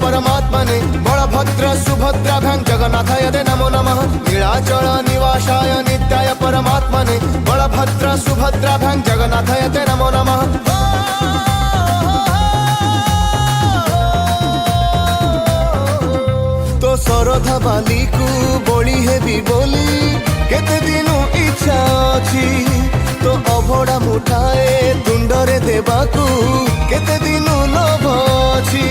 परमात्मने बलभद्र सुभद्राभ्यां जगन्नाथाय ते नमो नमः नीलाचल निवासाय नित्याय परमात्मने बलभद्र सुभद्राभ्यां जगन्नाथाय ते नमो नमः। तो श्रद्धा बाली को बड़ी हेबी बोली केते दिनु इच्छा अछि तो अभड़ा मुठाए तुंडरे देबाकू केते दिनु लोभ अछि।